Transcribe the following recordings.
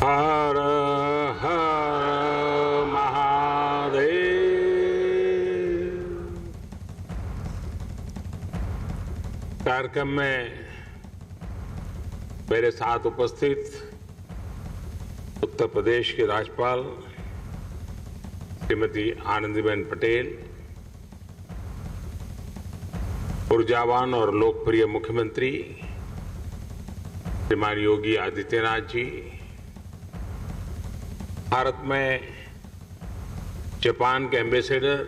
हर हर महादेव। कार्यक्रम में मेरे साथ उपस्थित उत्तर प्रदेश के राज्यपाल श्रीमती आनंदीबेन पटेल, ऊर्जावान और लोकप्रिय मुख्यमंत्री श्रीमान योगी आदित्यनाथ जी, भारत में जापान के एम्बेसडर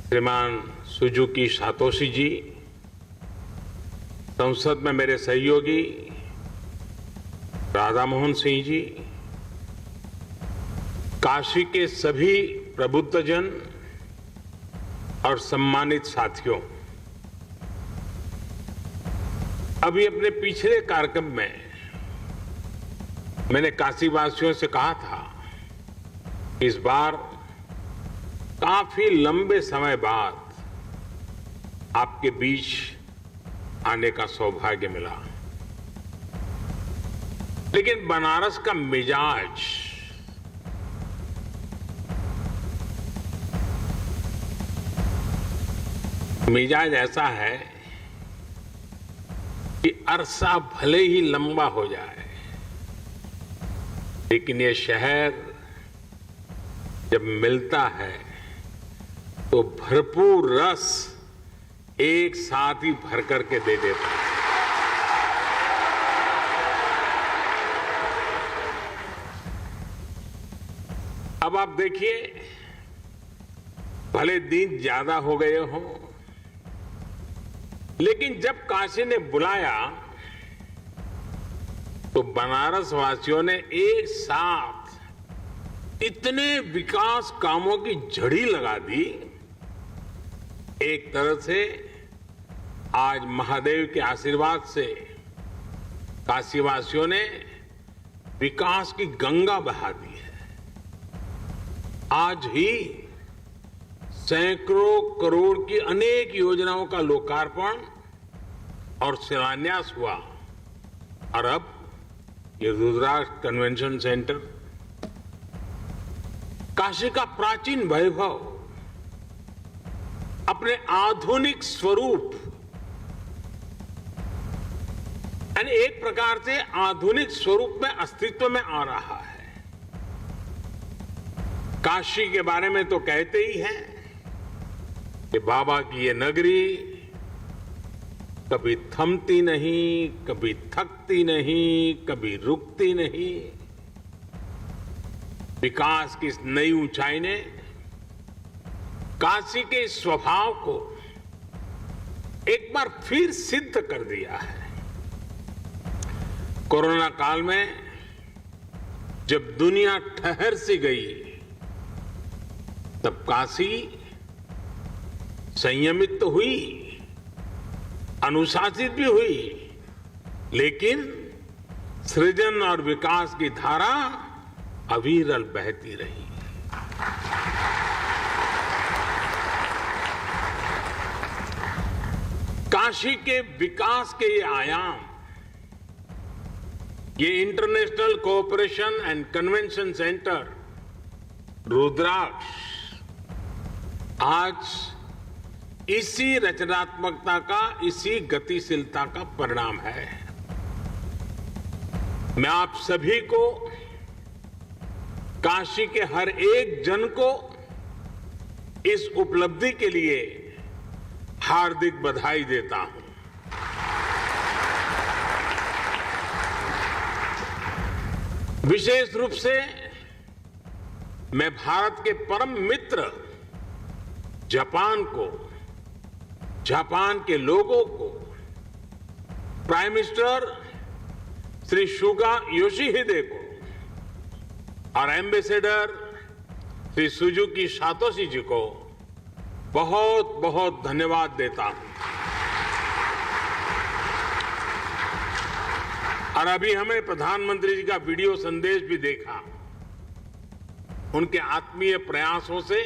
श्रीमान सुजुकी सातोशी जी, संसद में मेरे सहयोगी राधा मोहन सिंह जी, काशी के सभी प्रबुद्धजन और सम्मानित साथियों, अभी अपने पिछले कार्यक्रम में मैंने काशीवासियों से कहा था, इस बार काफी लंबे समय बाद आपके बीच आने का सौभाग्य मिला, लेकिन बनारस का मिजाज ऐसा है कि अरसा भले ही लंबा हो जाए, लेकिन ये शहर जब मिलता है तो भरपूर रस एक साथ ही भर करके दे देता है। अब आप देखिए, भले दिन ज्यादा हो गए हों, लेकिन जब काशी ने बुलाया तो बनारस वासियों ने एक साथ इतने विकास कामों की झड़ी लगा दी। एक तरह से आज महादेव के आशीर्वाद से काशीवासियों ने विकास की गंगा बहा दी है। आज ही सैकड़ों करोड़ की अनेक योजनाओं का लोकार्पण और शिलान्यास हुआ, और अब ये रुद्राक्ष कन्वेंशन सेंटर, काशी का प्राचीन वैभव अपने आधुनिक स्वरूप यानी एक प्रकार से आधुनिक स्वरूप में अस्तित्व में आ रहा है। काशी के बारे में तो कहते ही हैं कि बाबा की ये नगरी कभी थमती नहीं, कभी थकती नहीं, कभी रुकती नहीं। विकास की इस नई ऊंचाई ने काशी के स्वभाव को एक बार फिर सिद्ध कर दिया है। कोरोना काल में जब दुनिया ठहर सी गई, तब काशी संयमित तो हुई, अनुशासित भी हुई, लेकिन सृजन और विकास की धारा अविरल बहती रही। काशी के विकास के ये आयाम, ये international cooperation and convention centre Rudraksh आज इसी रचनात्मकता का, इसी गतिशीलता का परिणाम है। मैं आप सभी को, काशी के हर एक जन को इस उपलब्धि के लिए हार्दिक बधाई देता हूं। विशेष रूप से मैं भारत के परम मित्र जापान को, जापान के लोगों को, प्राइम मिनिस्टर श्री सुगा योशिहिदे को और एम्बेसडर श्री सुजुकी सातोशी जी को बहुत बहुत धन्यवाद देता हूं। और अभी हमें प्रधानमंत्री जी का वीडियो संदेश भी देखा। उनके आत्मीय प्रयासों से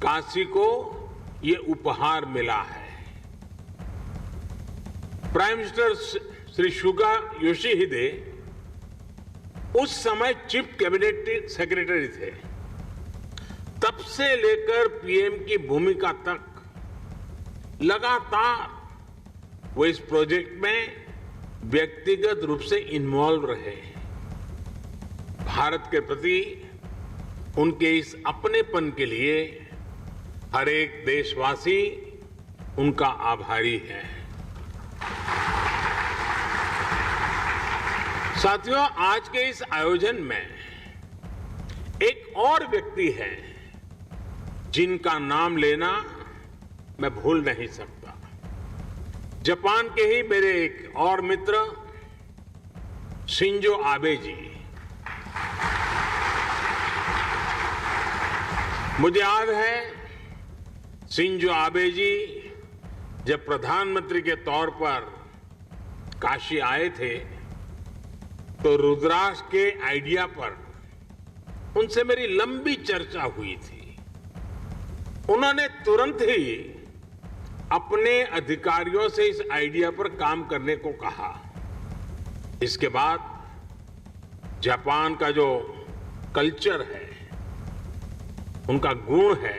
काशी को ये उपहार मिला है। प्राइम मिनिस्टर श्री सुगा योशिहिदे उस समय चीफ कैबिनेट सेक्रेटरी थे। तब से लेकर पीएम की भूमिका तक लगातार वो इस प्रोजेक्ट में व्यक्तिगत रूप से इन्वॉल्व रहे। भारत के प्रति उनके इस अपनेपन के लिए हर एक देशवासी उनका आभारी है। साथियों, आज के इस आयोजन में एक और व्यक्ति है जिनका नाम लेना मैं भूल नहीं सकता। जापान के ही मेरे एक और मित्र शिंजो आबे जी। मुझे याद है शिंजो आबे जी जब प्रधानमंत्री के तौर पर काशी आए थे तो रुद्राक्ष के आइडिया पर उनसे मेरी लंबी चर्चा हुई थी। उन्होंने तुरंत ही अपने अधिकारियों से इस आइडिया पर काम करने को कहा। इसके बाद जापान का जो कल्चर है, उनका गुण है,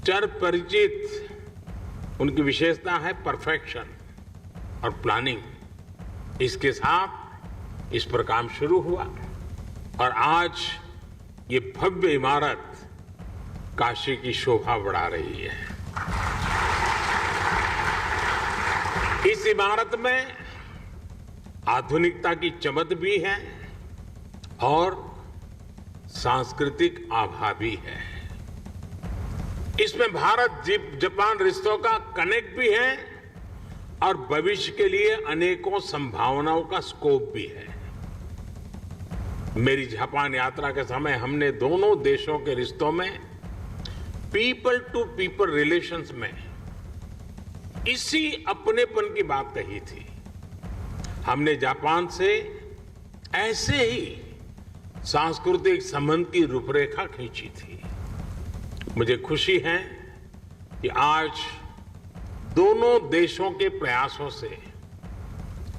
चिर परिचित उनकी विशेषता है परफेक्शन और प्लानिंग। इसके साथ इस पर काम शुरू हुआ और आज ये भव्य इमारत काशी की शोभा बढ़ा रही है। इस इमारत में आधुनिकता की चमक भी है और सांस्कृतिक आभा भी है। इसमें भारत जापान रिश्तों का कनेक्ट भी है और भविष्य के लिए अनेकों संभावनाओं का स्कोप भी है। मेरी जापान यात्रा के समय हमने दोनों देशों के रिश्तों में पीपल टू पीपल रिलेशंस में इसी अपनेपन की बात कही थी। हमने जापान से ऐसे ही सांस्कृतिक संबंध की रूपरेखा खींची थी। मुझे खुशी है कि आज दोनों देशों के प्रयासों से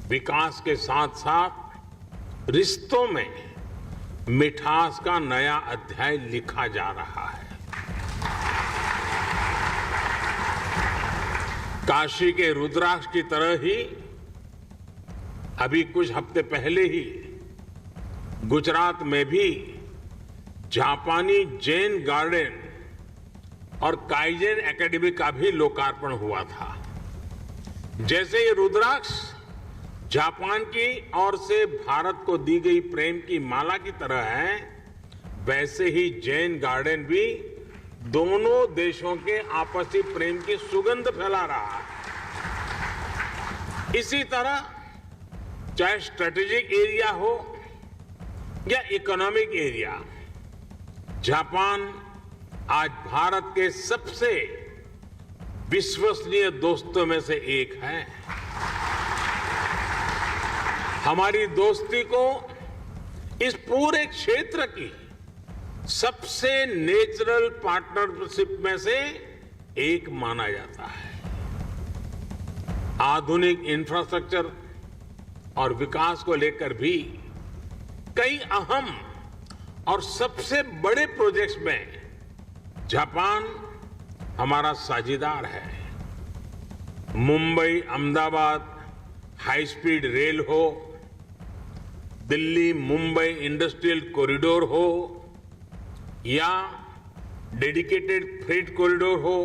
विकास के साथ साथ रिश्तों में मिठास का नया अध्याय लिखा जा रहा है। काशी के रुद्राक्ष की तरह ही अभी कुछ हफ्ते पहले ही गुजरात में भी जापानी जैन गार्डन और काइजेन एकेडमी का भी लोकार्पण हुआ था। जैसे ये रुद्राक्ष जापान की ओर से भारत को दी गई प्रेम की माला की तरह है, वैसे ही जैन गार्डन भी दोनों देशों के आपसी प्रेम की सुगंध फैला रहा है। इसी तरह चाहे स्ट्रेटेजिक एरिया हो या इकोनॉमिक एरिया, जापान आज भारत के सबसे विश्वसनीय दोस्तों में से एक है। हमारी दोस्ती को इस पूरे क्षेत्र की सबसे नेचुरल पार्टनरशिप में से एक माना जाता है। आधुनिक इंफ्रास्ट्रक्चर और विकास को लेकर भी कई अहम और सबसे बड़े प्रोजेक्ट्स में जापान हमारा साझीदार है। Mumbai Ahmedabad high speed rail हो, दिल्ली मुंबई इंडस्ट्रियल कॉरिडोर हो या डेडिकेटेड फ्रेट कॉरिडोर हो,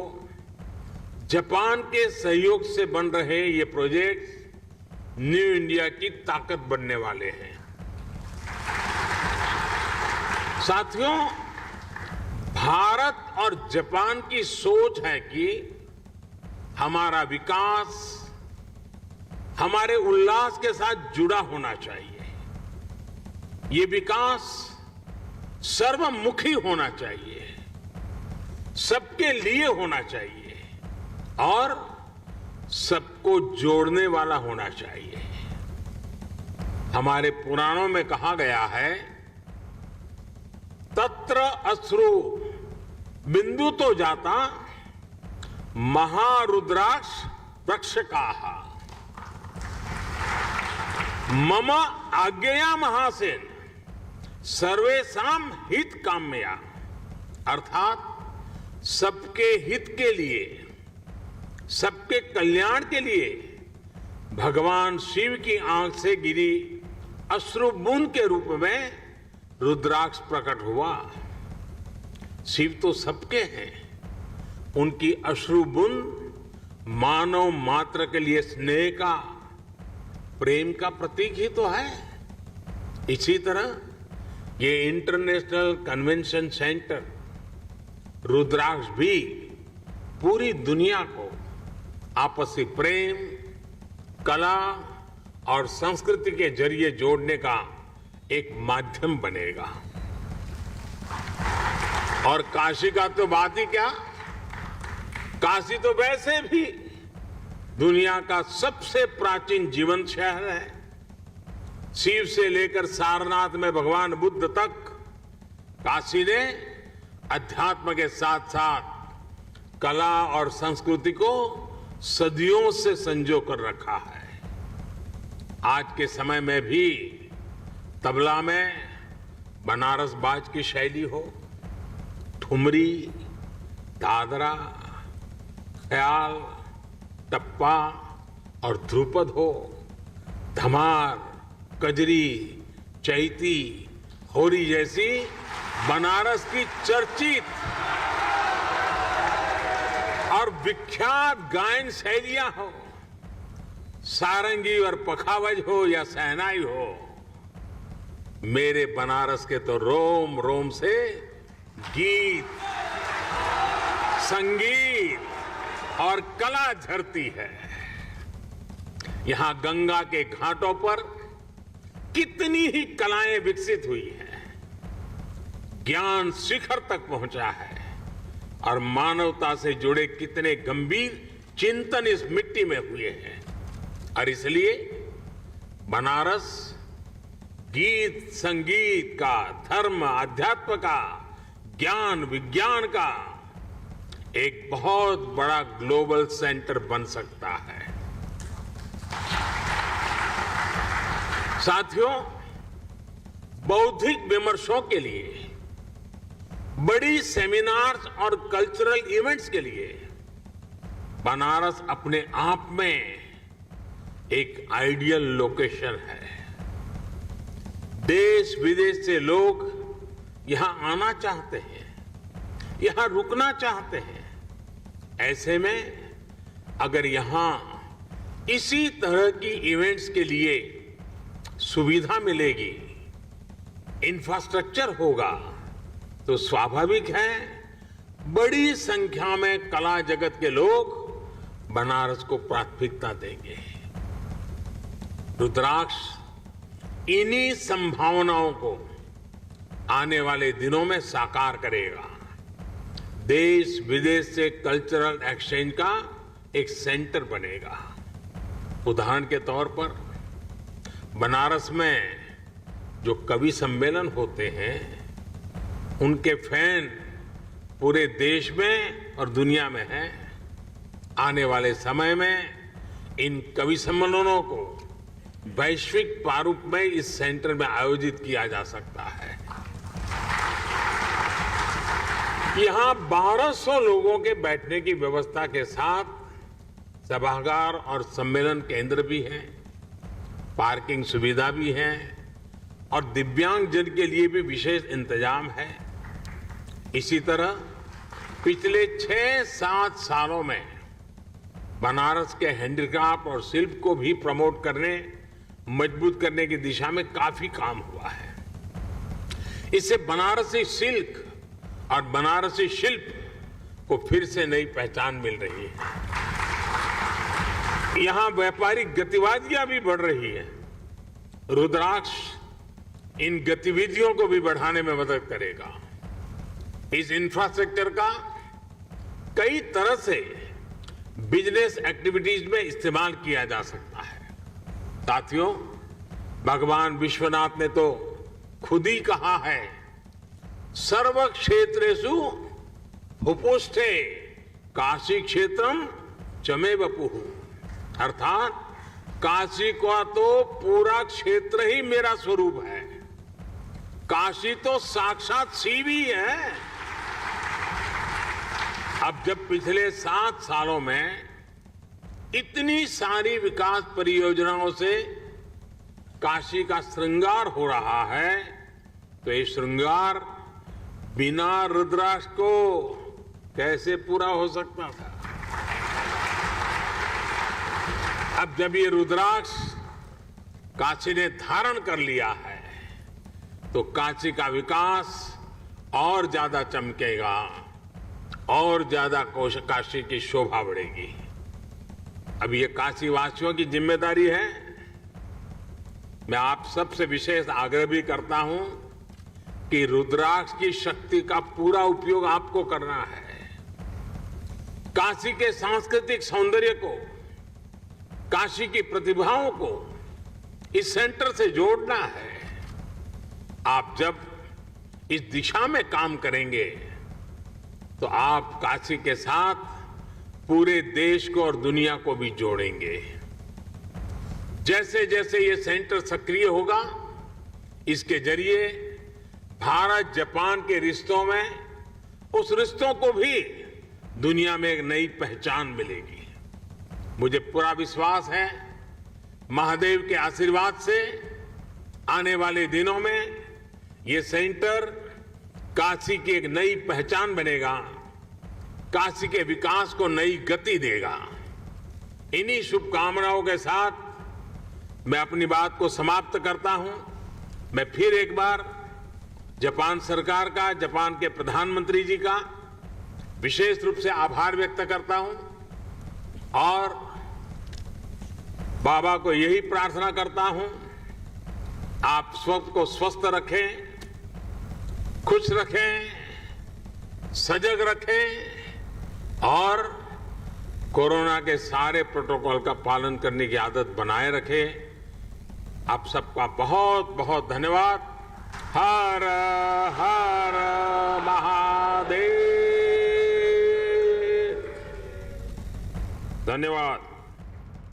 जापान के सहयोग से बन रहे ये प्रोजेक्ट न्यू इंडिया की ताकत बनने वाले हैं। साथियों, भारत और जापान की सोच है कि हमारा विकास हमारे उल्लास के साथ जुड़ा होना चाहिए। ये विकास सर्वमुखी होना चाहिए, सबके लिए होना चाहिए और सबको जोड़ने वाला होना चाहिए। हमारे पुराणों में कहा गया है, तत्र अश्रु बिंदु तो जाता महारुद्राक्ष वृक्ष काहा। मम आज्ञया महासेन सर्वेषां हित काम्या, अर्थात सबके हित के लिए, सबके कल्याण के लिए भगवान शिव की आंख से गिरी अश्रु बूंद के रूप में रुद्राक्ष प्रकट हुआ। शिव तो सबके हैं, उनकी अश्रु बूंद मानव मात्र के लिए स्नेह का, प्रेम का प्रतीक ही तो है। इसी तरह ये इंटरनेशनल कन्वेंशन सेंटर रुद्राक्ष भी पूरी दुनिया को आपसी प्रेम, कला और संस्कृति के जरिए जोड़ने का एक माध्यम बनेगा। और काशी का तो बात ही क्या, काशी तो वैसे भी दुनिया का सबसे प्राचीन जीवंत शहर है। शिव से लेकर सारनाथ में भगवान बुद्ध तक काशी ने अध्यात्म के साथ साथ कला और संस्कृति को सदियों से संजो कर रखा है। आज के समय में भी तबला में बनारस बाज की शैली हो, ठुमरी, दादरा, ख्याल, टप्पा और ध्रुपद हो, धमार, कजरी, चैती, होरी जैसी बनारस की चर्चित और विख्यात गायन शैलियां हो, सारंगी और पखावज हो या शहनाई हो, मेरे बनारस के तो रोम रोम से गीत, संगीत और कला झरती है। यहां गंगा के घाटों पर कितनी ही कलाएं विकसित हुई हैं, ज्ञान शिखर तक पहुंचा है और मानवता से जुड़े कितने गंभीर चिंतन इस मिट्टी में हुए हैं। और इसलिए बनारस गीत संगीत का, धर्म अध्यात्म का, ज्ञान विज्ञान का एक बहुत बड़ा ग्लोबल सेंटर बन सकता है। साथियों, बौद्धिक विमर्शों के लिए, बड़ी सेमिनार्स और कल्चरल इवेंट्स के लिए बनारस अपने आप में एक आइडियल लोकेशन है। देश विदेश से लोग यहां आना चाहते हैं, यहां रुकना चाहते हैं। ऐसे में अगर यहां इसी तरह की इवेंट्स के लिए सुविधा मिलेगी, इंफ्रास्ट्रक्चर होगा, तो स्वाभाविक है बड़ी संख्या में कला जगत के लोग बनारस को प्राथमिकता देंगे। रुद्राक्ष इन्हीं संभावनाओं को आने वाले दिनों में साकार करेगा। देश विदेश से कल्चरल एक्सचेंज का एक सेंटर बनेगा। उदाहरण के तौर पर बनारस में जो कवि सम्मेलन होते हैं, उनके फैन पूरे देश में और दुनिया में हैं। आने वाले समय में इन कवि सम्मेलनों को वैश्विक प्रारूप में इस सेंटर में आयोजित किया जा सकता है। यहां 1200 लोगों के बैठने की व्यवस्था के साथ सभागार और सम्मेलन केंद्र भी हैं, पार्किंग सुविधा भी है और दिव्यांगजन के लिए भी विशेष इंतजाम है। इसी तरह पिछले 6-7 सालों में बनारस के हैंडीक्राफ्ट और शिल्प को भी प्रमोट करने, मजबूत करने की दिशा में काफी काम हुआ है। इससे बनारसी सिल्क और बनारसी शिल्प को फिर से नई पहचान मिल रही है। यहां व्यापारिक गतिविधियां भी बढ़ रही है। रुद्राक्ष इन गतिविधियों को भी बढ़ाने में मदद करेगा। इस इंफ्रास्ट्रक्चर का कई तरह से बिजनेस एक्टिविटीज में इस्तेमाल किया जा सकता है। साथियों, भगवान विश्वनाथ ने तो खुद ही कहा है, सर्व क्षेत्रेषु हुपुष्ठे काशी क्षेत्रम चमे वपुः, अर्थात काशी का तो पूरा क्षेत्र ही मेरा स्वरूप है। काशी तो साक्षात शिव ही है। अब जब पिछले 7 सालों में इतनी सारी विकास परियोजनाओं से काशी का श्रृंगार हो रहा है, तो ये श्रृंगार बिना रुद्राक्ष को कैसे पूरा हो सकता था? अब जब ये रुद्राक्ष काशी ने धारण कर लिया है, तो काशी का विकास और ज्यादा चमकेगा और ज्यादा काशी की शोभा बढ़ेगी। अब ये काशी वासियों की जिम्मेदारी है। मैं आप सबसे विशेष आग्रह भी करता हूं कि रुद्राक्ष की शक्ति का पूरा उपयोग आपको करना है। काशी के सांस्कृतिक सौंदर्य को, काशी की प्रतिभाओं को इस सेंटर से जोड़ना है। आप जब इस दिशा में काम करेंगे तो आप काशी के साथ पूरे देश को और दुनिया को भी जोड़ेंगे। जैसे जैसे ये सेंटर सक्रिय होगा, इसके जरिए भारत जापान के रिश्तों में, उस रिश्तों को भी दुनिया में एक नई पहचान मिलेगी। मुझे पूरा विश्वास है, महादेव के आशीर्वाद से आने वाले दिनों में ये सेंटर काशी की एक नई पहचान बनेगा, काशी के विकास को नई गति देगा। इन्हीं शुभकामनाओं के साथ मैं अपनी बात को समाप्त करता हूं। मैं फिर एक बार जापान सरकार का, जापान के प्रधानमंत्री जी का विशेष रूप से आभार व्यक्त करता हूं और बाबा को यही प्रार्थना करता हूं, आप सबको स्वस्थ रखें, खुश रखें, सजग रखें और कोरोना के सारे प्रोटोकॉल का पालन करने की आदत बनाए रखें। आप सबका बहुत बहुत धन्यवाद। हर हर महादेव। धन्यवाद।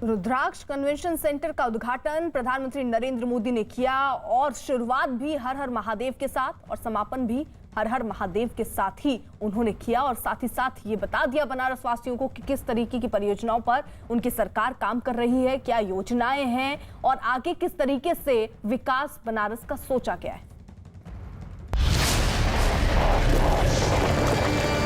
रुद्राक्ष कन्वेंशन सेंटर का उद्घाटन प्रधानमंत्री नरेंद्र मोदी ने किया और शुरुआत भी हर हर महादेव के साथ और समापन भी हर हर महादेव के साथ ही उन्होंने किया और साथ ही साथ ये बता दिया बनारस वासियों को कि किस तरीके की परियोजनाओं पर उनकी सरकार काम कर रही है, क्या योजनाएं हैं और आगे किस तरीके से विकास बनारस का सोचा गया है।